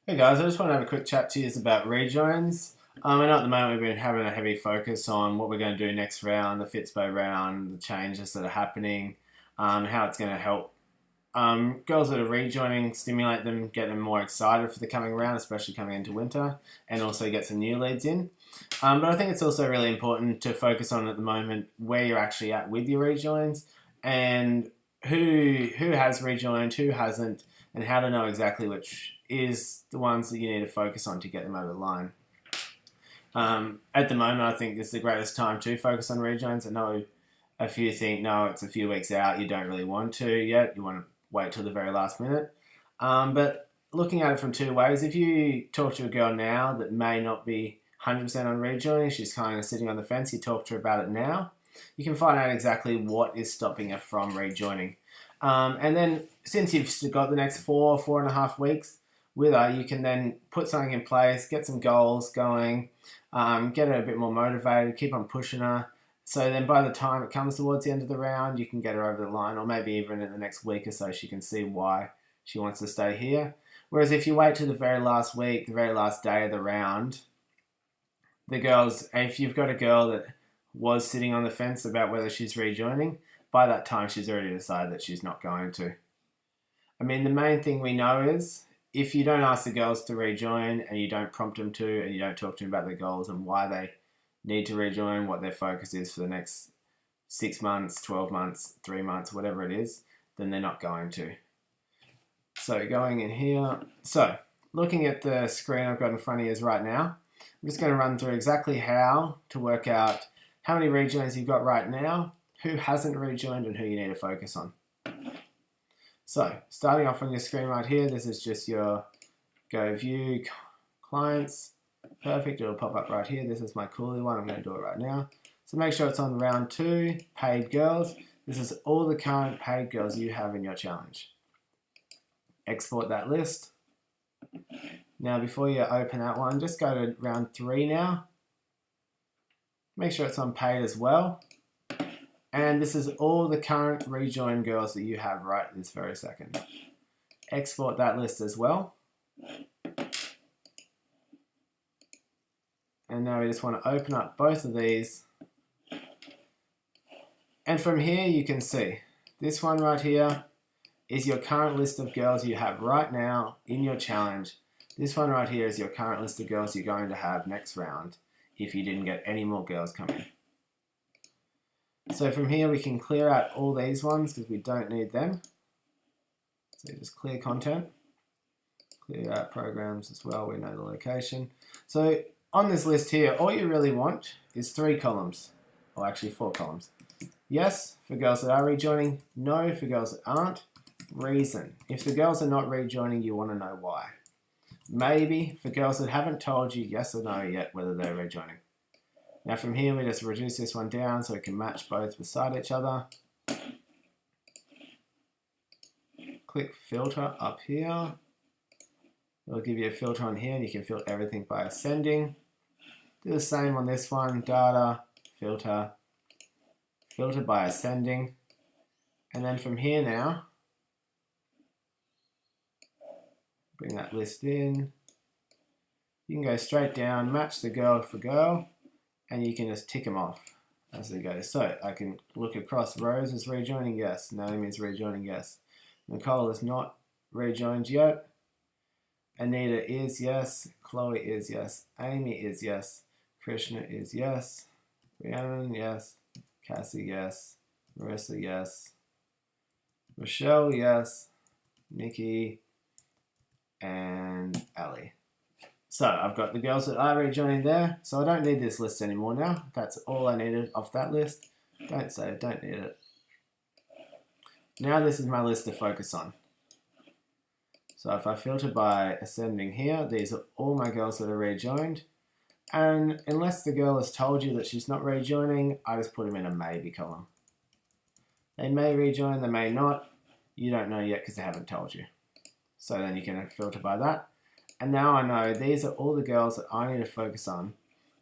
Hey guys, I just want to have a quick chat to you about rejoins. I know at the moment we've been having a heavy focus on what we're going to do next round, the Fitspo round, the changes that are happening, how it's going to help girls that are rejoining, stimulate them, get them more excited for the coming round, especially coming into winter, and also get some new leads in. But I think it's also really important to focus on at the moment where you're actually at with your rejoins and who has rejoined, who hasn't, and how to know exactly which is the ones that you need to focus on to get them over the line. At the moment, I think it's the greatest time to focus on rejoins. I know a few think, no, it's a few weeks out, you don't really want to yet, you want to wait till the very last minute. But looking at it from two ways, if you talk to a girl now that may not be 100% on rejoining, she's kind of sitting on the fence, you talk to her about it now, you can find out exactly what is stopping her from rejoining. And then since you've got the next 4.5 weeks with her, you can then put something in place, get some goals going, get her a bit more motivated, keep on pushing her. So then by the time it comes towards the end of the round, you can get her over the line, or maybe even in the next week or so, she can see why she wants to stay here. Whereas if you wait till the very last week, the very last day of the round, the girls, if you've got a girl that was sitting on the fence about whether she's rejoining, by that time she's already decided that she's not going to. I mean, the main thing we know is if you don't ask the girls to rejoin and you don't prompt them to and you don't talk to them about their goals and why they need to rejoin, what their focus is for the next 6 months, 12 months, 3 months, whatever it is, then they're not going to. So going in here, so looking at the screen I've got in front of you right now, I'm just going to run through exactly how to work out how many rejoins you've got right now, who hasn't rejoined and who you need to focus on. So starting off on your screen right here, this is just your Go View clients. Perfect, it'll pop up right here. This is my Cooley one, I'm going to do it right now. So make sure it's on round 2, paid girls. This is all the current paid girls you have in your challenge. Export that list. Now before you open that one, just go to round 3 now. Make sure it's on paid as well. And this is all the current rejoin girls that you have right this very second. Export that list as well. And now we just want to open up both of these. And from here you can see this one right here is your current list of girls you have right now in your challenge. This one right here is your current list of girls you're going to have next round if you didn't get any more girls coming. So from here we can clear out all these ones because we don't need them. So just clear content, clear out programs as well, we know the location. So on this list here, all you really want is 3 columns, or actually 4 columns. Yes, for girls that are rejoining. No, for girls that aren't. Reason. If the girls are not rejoining, you want to know why. Maybe for girls that haven't told you yes or no yet whether they're rejoining. Now from here we just reduce this one down so it can match both beside each other. Click filter up here. It'll give you a filter on here and you can filter everything by ascending. Do the same on this one, data, filter, filter by ascending. And then from here now, bring that list in. You can go straight down, match the girl for girl, and you can just tick them off as they go. So I can look across. Rose is rejoining, yes. Naomi is rejoining, yes. Nicole is not rejoined yet. Anita is yes. Chloe is yes. Amy is yes. Krishna is yes. Rhiannon, yes. Cassie, yes. Marissa, yes. Rochelle, yes. Nikki, and Ali. So I've got the girls that are rejoining there, so I don't need this list anymore now. That's all I needed off that list. Don't save, don't need it. Now this is my list to focus on. So if I filter by ascending here, these are all my girls that are rejoined. And unless the girl has told you that she's not rejoining, I just put them in a maybe column. They may rejoin, they may not. You don't know yet because they haven't told you. So then you can filter by that. And now I know these are all the girls that I need to focus on,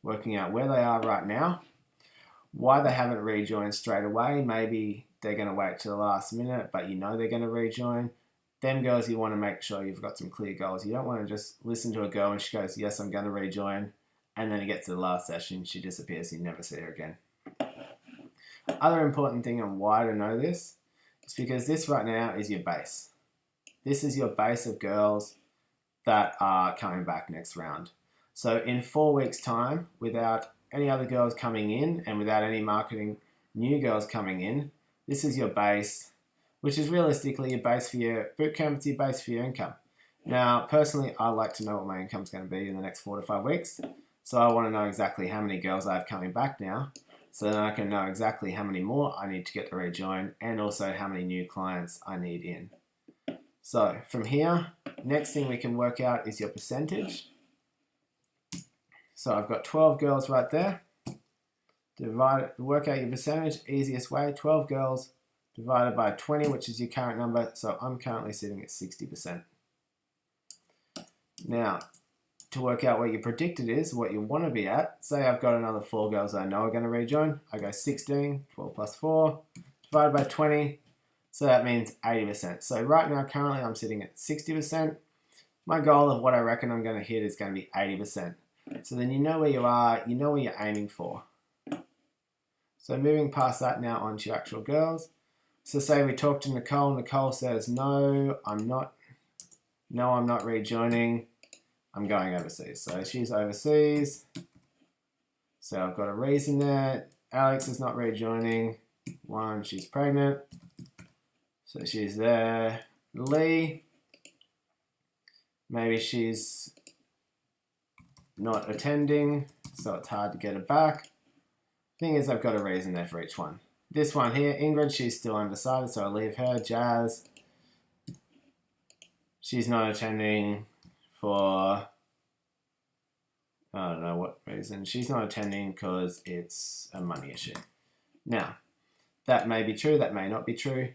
working out where they are right now, why they haven't rejoined straight away. Maybe they're going to wait till the last minute, but you know they're going to rejoin. Them girls, you want to make sure you've got some clear goals. You don't want to just listen to a girl and she goes, yes, I'm going to rejoin, and then it gets to the last session, she disappears, you never see her again. Other important thing and why to know this is because this right now is your base. This is your base of girls that are coming back next round. So in 4 weeks' time, without any other girls coming in and without any marketing new girls coming in, this is your base, which is realistically your base for your bootcamp, it's your base for your income. Now, personally, I like to know what my income's going to be in the next 4 to 5 weeks. So I want to know exactly how many girls I have coming back now, so then I can know exactly how many more I need to get to rejoin and also how many new clients I need in. So from here, next thing we can work out is your percentage. So I've got 12 girls right there. Work out your percentage, easiest way, 12 girls divided by 20, which is your current number. So I'm currently sitting at 60%. Now, to work out what your predicted is, what you want to be at, say I've got another 4 girls I know are going to rejoin. I go 16, 12 plus 4, divided by 20. So that means 80%. So right now, currently I'm sitting at 60%. My goal of what I reckon I'm going to hit is going to be 80%. So then you know where you are, you know where you're aiming for. So moving past that now onto your actual girls. So say we talk to Nicole. Nicole says, no, I'm not rejoining. I'm going overseas. So she's overseas. So I've got a reason there. Alex is not rejoining. 1, she's pregnant. So she's there. Lee, maybe she's not attending, so it's hard to get her back. Thing is, I've got a reason there for each one. This one here, Ingrid, she's still undecided, so I'll leave her. Jazz, she's not attending for, I don't know what reason. She's not attending because it's a money issue. Now, that may be true, that may not be true.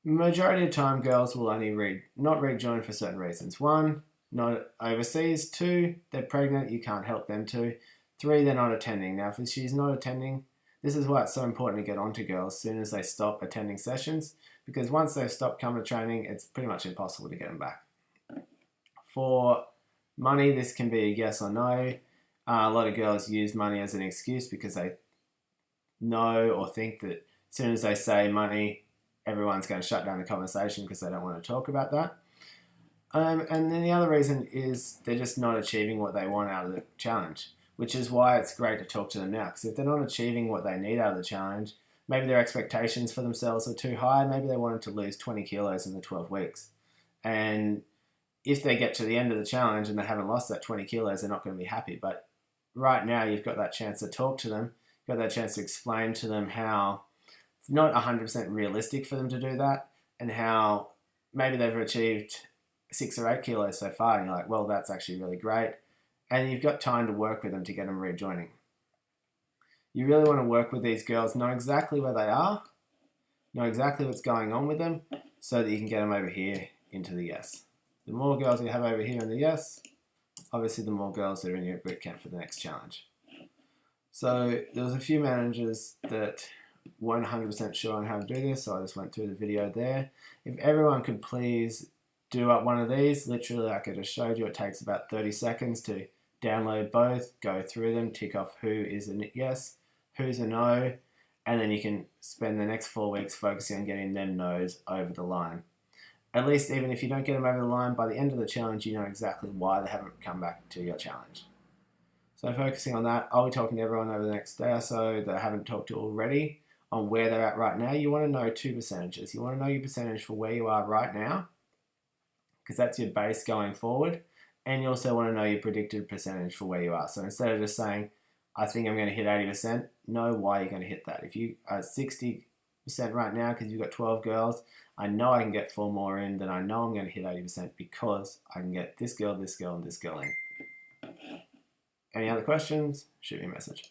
Majority of the time, girls will only not rejoin for certain reasons. 1, not overseas. 2, they're pregnant, you can't help them to. 3, they're not attending. Now, if she's not attending, this is why it's so important to get onto girls as soon as they stop attending sessions, because once they've stopped coming to training, it's pretty much impossible to get them back. For money, this can be a yes or no. A lot of girls use money as an excuse because they know or think that as soon as they say money, everyone's going to shut down the conversation because they don't want to talk about that. And then the other reason is they're just not achieving what they want out of the challenge, which is why it's great to talk to them now. Because if they're not achieving what they need out of the challenge, maybe their expectations for themselves are too high. Maybe they wanted to lose 20 kilos in the 12 weeks. And if they get to the end of the challenge and they haven't lost that 20 kilos, they're not going to be happy. But right now, you've got that chance to talk to them. You've got that chance to explain to them how it's not 100% realistic for them to do that, and how maybe they've achieved 6 or 8 kilos so far, and you're like, well, that's actually really great. And you've got time to work with them to get them rejoining. You really want to work with these girls, know exactly where they are, know exactly what's going on with them, so that you can get them over here into the yes. The more girls you have over here in the yes, obviously the more girls that are in your bootcamp for the next challenge. So there was a few managers that weren't 100% sure on how to do this, so I just went through the video there. If everyone could please do up one of these, literally like I just showed you, it takes about 30 seconds to download both, go through them, tick off who is a yes, who's a no, and then you can spend the next 4 weeks focusing on getting them no's over the line. At least even if you don't get them over the line, by the end of the challenge, you know exactly why they haven't come back to your challenge. So focusing on that, I'll be talking to everyone over the next day or so that I haven't talked to already on where they're at right now. You want to know 2 percentages. You want to know your percentage for where you are right now, because that's your base going forward. And you also want to know your predicted percentage for where you are. So instead of just saying, I think I'm going to hit 80%, know why you're going to hit that. If you are 60% right now because you've got 12 girls, I know I can get 4 more in, then I know I'm going to hit 80% because I can get this girl, and this girl in. Any other questions? Shoot me a message.